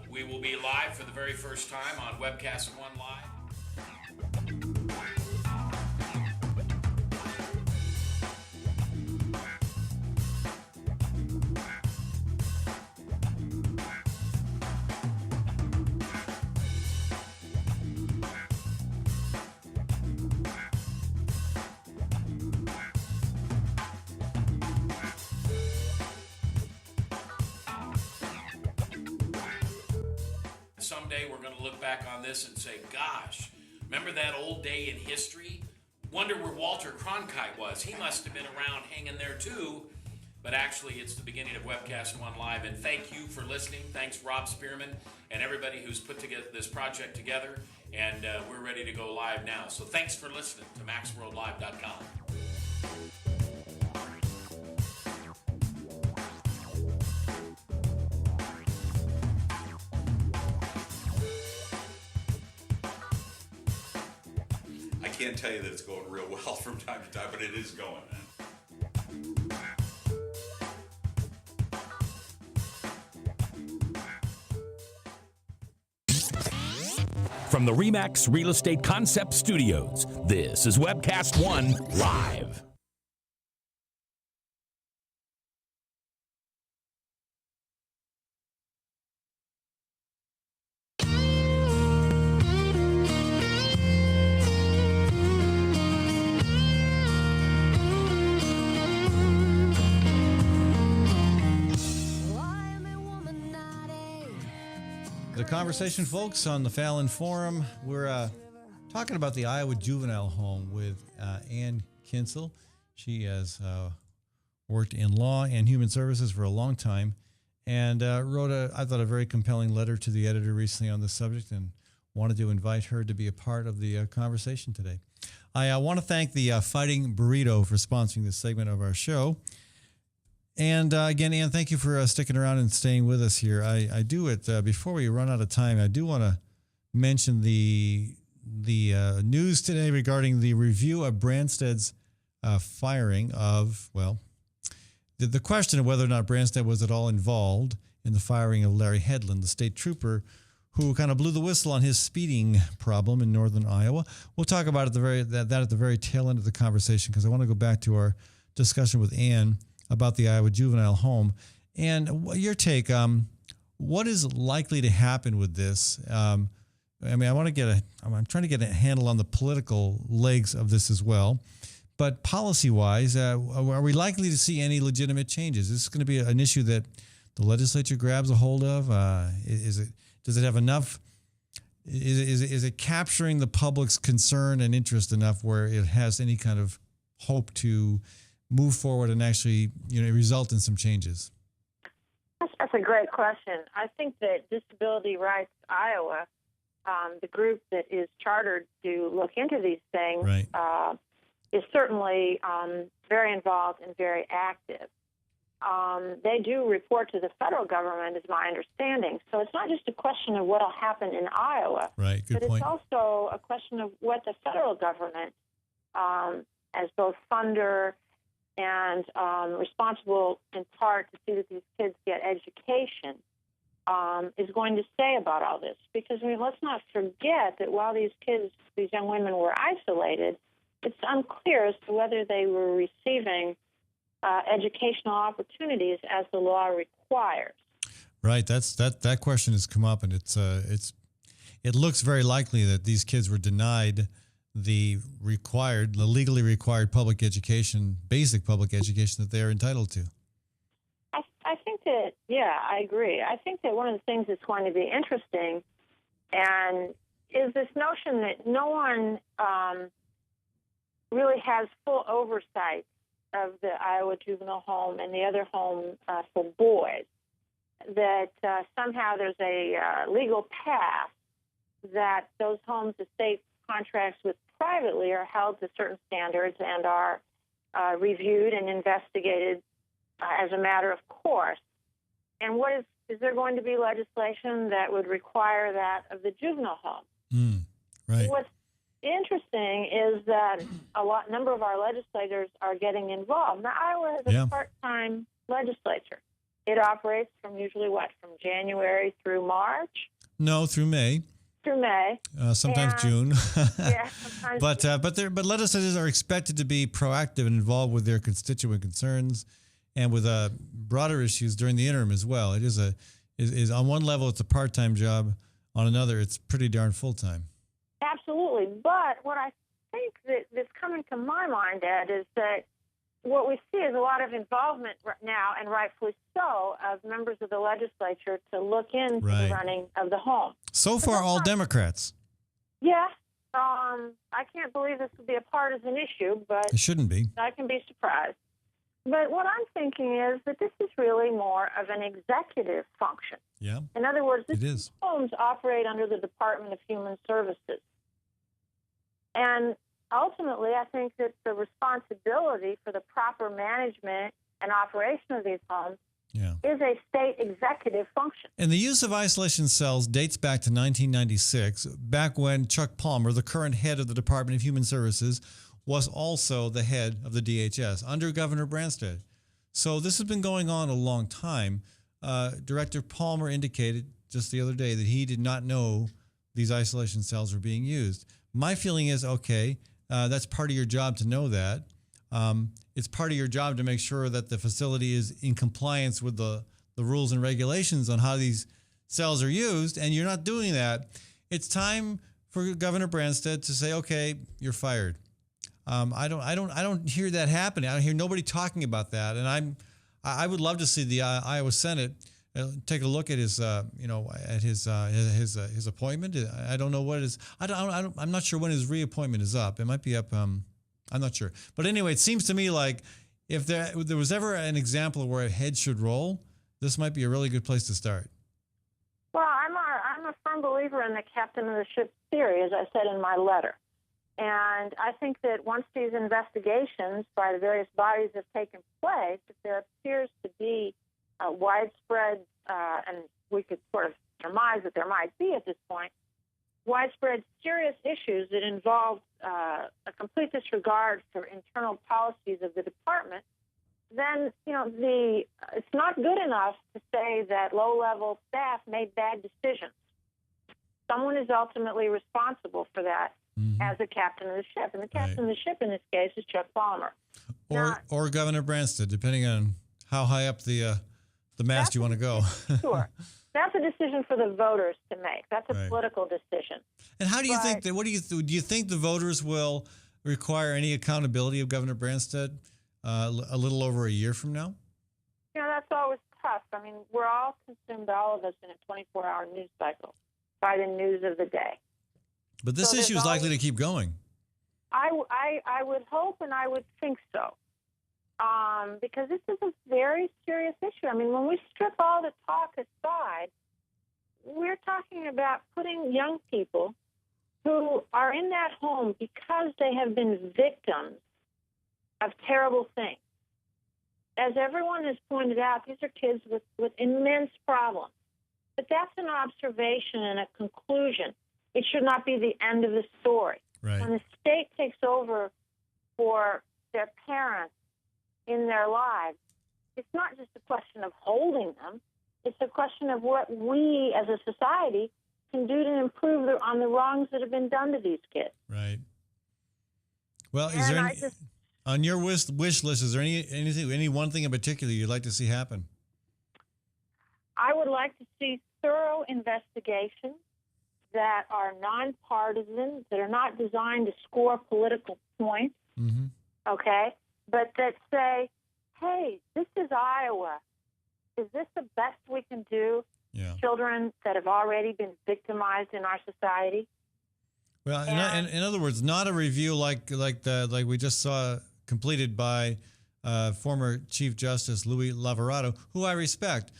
we will be live for the very first time on Webcast One Live. Someday we're going to look back on this and say, gosh, remember that old day in history? Wonder where Walter Cronkite was. He must have been around hanging there too. But actually, it's the beginning of Webcast One Live. And thank you for listening. Thanks, Rob Spearman, and everybody who's put together this project together. And we're ready to go live now. So thanks for listening to MaxWorldLive.com. I can't tell you that it's going real well from time to time, but it is going. From the RE/MAX Real Estate Concept Studios, this is Webcast One Live. The conversation, folks, on the Fallon Forum. We're talking about the Iowa Juvenile Home with Ann Kinsel. She has worked in law and human services for a long time and wrote I thought, a very compelling letter to the editor recently on this subject, and wanted to invite her to be a part of the conversation today. I want to thank the Fighting Burrito for sponsoring this segment of our show. And again, Ann, thank you for sticking around and staying with us here. I do it before we run out of time. I do want to mention the news today regarding the review of Branstad's firing of, well, the question of whether or not Branstad was at all involved in the firing of Larry Hedlund, the state trooper who kind of blew the whistle on his speeding problem in northern Iowa. We'll talk about that at the very tail end of the conversation, because I want to go back to our discussion with Ann about the Iowa Juvenile Home. And your take, what is likely to happen with this? I'm trying to get a handle on the political legs of this as well. But policy-wise, are we likely to see any legitimate changes? Is this going to be an issue that the legislature grabs a hold of? Does it have enough? Is it capturing the public's concern and interest enough where it has any kind of hope to move forward and actually, result in some changes? That's a great question. I think that Disability Rights Iowa, the group that is chartered to look into these things, right, is certainly very involved and very active. They do report to the federal government, is my understanding. So it's not just a question of what will happen in Iowa, right? Good but point. It's also a question of what the federal government, as both funder and responsible in part to see that these kids get education, is going to say about all this. Because let's not forget that while these young women were isolated, it's unclear as to whether they were receiving educational opportunities as the law requires. Right. That question has come up, and it looks very likely that these kids were denied the legally required public education, basic public education that they are entitled to. I think that, I agree. I think that one of the things that's going to be interesting and is this notion that no one really has full oversight of the Iowa Juvenile Home and the other home for boys, that somehow there's a legal path that those homes the state contracts with privately are held to certain standards and are reviewed and investigated as a matter of course. And is there going to be legislation that would require that of the juvenile home? Right. What's interesting is that a number of our legislators are getting involved. Now, Iowa has a part-time legislature. It operates from from January through March? No, through May. Through May. Sometimes June. Yeah, sometimes but legislators are expected to be proactive and involved with their constituent concerns and with broader issues during the interim as well. It is on one level it's a part-time job, on another it's pretty darn full-time. Absolutely. But what I think that's coming to my mind, Ed, is that what we see is a lot of involvement now, and rightfully so, of members of the legislature to look into the running of the home. So far, all Democrats. Yeah. I can't believe this would be a partisan issue, but it shouldn't be. I can be surprised. But what I'm thinking is that this is really more of an executive function. Yeah. In other words, it these homes operate under the Department of Human Services. And ultimately, I think that the responsibility for the proper management and operation of these homes is a state executive function. And the use of isolation cells dates back to 1996, back when Chuck Palmer, the current head of the Department of Human Services, was also the head of the DHS under Governor Branstad. So this has been going on a long time. Director Palmer indicated just the other day that he did not know these isolation cells were being used. My feeling is, okay, that's part of your job to know that. It's part of your job to make sure that the facility is in compliance with the rules and regulations on how these cells are used, and you're not doing that. It's time for Governor Branstad to say, okay, you're fired. I don't hear that happening. I don't hear nobody talking about that, and I would love to see the Iowa Senate take a look at his his appointment. I don't know what it is. I'm not sure when his reappointment is up. It might be up. I'm not sure. But anyway, it seems to me like if there was ever an example where a head should roll, this might be a really good place to start. Well, I'm a firm believer in the captain of the ship theory, as I said in my letter. And I think that once these investigations by the various bodies have taken place, if there appears to be a widespread, and we could sort of surmise that there might be at this point, widespread serious issues that involve a complete disregard for internal policies of the department, then, it's not good enough to say that low-level staff made bad decisions. Someone is ultimately responsible for that as a captain of the ship. And the captain of the ship in this case is Chuck Palmer. Or Governor Branstad, depending on how high up the mast you want to go. Sure. That's a decision for the voters to make. That's a political decision. And how do you think that? What do you think the voters will require any accountability of Governor Branstad a little over a year from now? That's always tough. I mean, we're all consumed, all of us, in a 24-hour news cycle by the news of the day. But this issue is likely to keep going. I would hope and I would think so. Because this is a very serious issue. I mean, when we strip all the talk aside, we're talking about putting young people who are in that home because they have been victims of terrible things. As everyone has pointed out, these are kids with immense problems. But that's an observation and a conclusion. It should not be the end of the story. Right. When the state takes over for their parents in their lives, it's not just a question of holding them. It's a question of what we as a society can do to improve on the wrongs that have been done to these kids. Right. Well, is there on your wish list, is there any one thing in particular you'd like to see happen? I would like to see thorough investigations that are nonpartisan, that are not designed to score political points, okay, but that say, hey, this is Iowa. Is this the best we can do? Yeah. Children that have already been victimized in our society. Well, in other words, not a review like we just saw completed by former Chief Justice Louis Lavaretto, who I respect.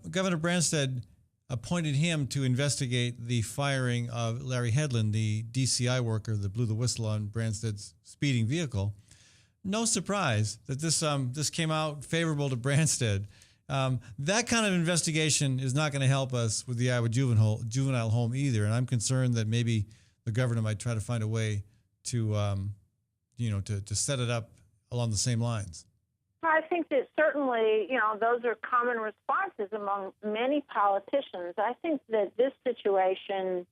Governor Branstad appointed him to investigate the firing of Larry Hedlund, the DCI worker that blew the whistle on Branstad's speeding vehicle. No surprise that this came out favorable to Branstad. That kind of investigation is not going to help us with the Iowa juvenile home either, and I'm concerned that maybe the governor might try to find a way to, to set it up along the same lines. I think that certainly, those are common responses among many politicians. I think that this situation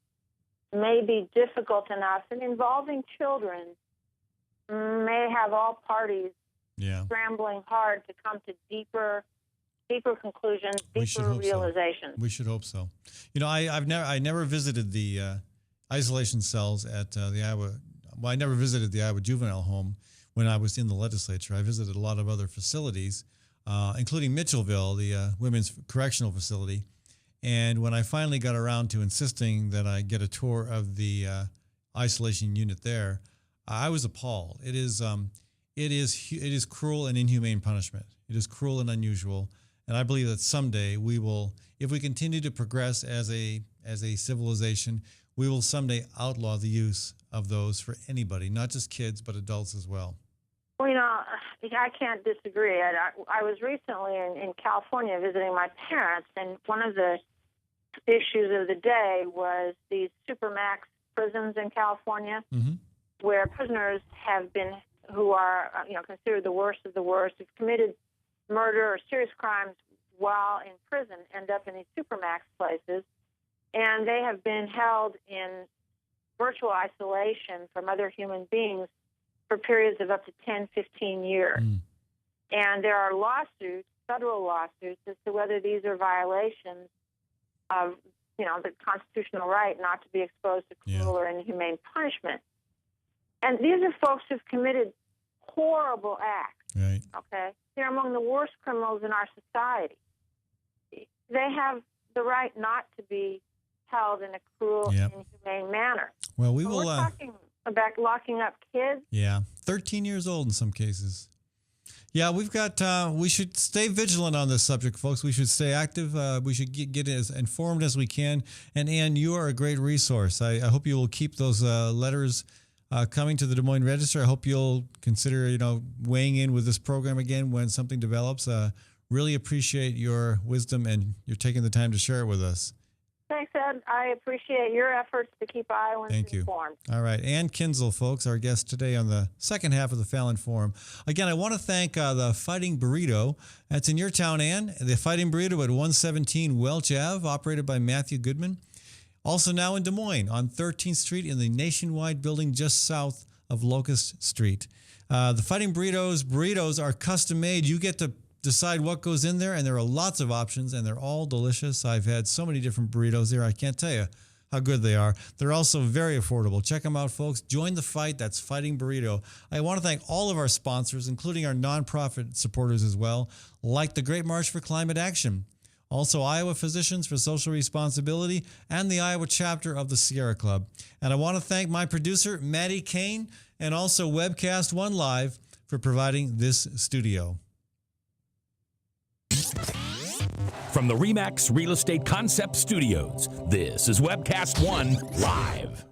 may be difficult enough, and involving children may have all parties scrambling hard to come to deeper conclusions, deeper realizations. We should hope so. I never visited the isolation cells at the Iowa. Well, I never visited the Iowa juvenile home when I was in the legislature. I visited a lot of other facilities, including Mitchellville, the women's correctional facility. And when I finally got around to insisting that I get a tour of the isolation unit there, I was appalled. It is cruel and inhumane punishment. It is cruel and unusual. And I believe that someday we will, if we continue to progress as a civilization, we will someday outlaw the use of those for anybody, not just kids, but adults as well. Well, I can't disagree. I was recently in California visiting my parents, and one of the issues of the day was these supermax prisons in California, where prisoners who are considered the worst of the worst, who've committed murder or serious crimes while in prison, end up in these supermax places, and they have been held in virtual isolation from other human beings for periods of up to 10, 15 years. And there are lawsuits, federal lawsuits, as to whether these are violations of, the constitutional right not to be exposed to cruel or inhumane punishment. And these are folks who've committed horrible acts. Right. Okay? They're among the worst criminals in our society. They have the right not to be held in a cruel and inhumane manner. Well, we will. We're talking about locking up kids. 13 years old in some cases. Yeah, we've got. We should stay vigilant on this subject, folks. We should stay active. We should get as informed as we can. And Ann, you are a great resource. I hope you will keep those letters coming to the Des Moines Register. I hope you'll consider, weighing in with this program again when something develops. Really appreciate your wisdom, and you're taking the time to share it with us. Thanks, Ed. I appreciate your efforts to keep Iowans informed. All right. Ann Kinzel, folks, our guest today on the second half of the Fallon Forum. Again, I want to thank the Fighting Burrito. That's in your town, Ann. The Fighting Burrito at 117 Welch Ave, operated by Matthew Goodman. Also now in Des Moines on 13th Street in the Nationwide building just south of Locust Street. The Fighting burritos are custom made. You get to decide what goes in there, and there are lots of options, and they're all delicious. I've had so many different burritos there. I can't tell you how good they are. They're also very affordable. Check them out, folks. Join the fight. That's Fighting Burrito. I want to thank all of our sponsors, including our nonprofit supporters as well, like the Great March for Climate Action. Also, Iowa Physicians for Social Responsibility and the Iowa chapter of the Sierra Club. And I want to thank my producer, Maddie Kane, and also Webcast One Live for providing this studio. From the RE/MAX Real Estate Concept Studios, this is Webcast One Live.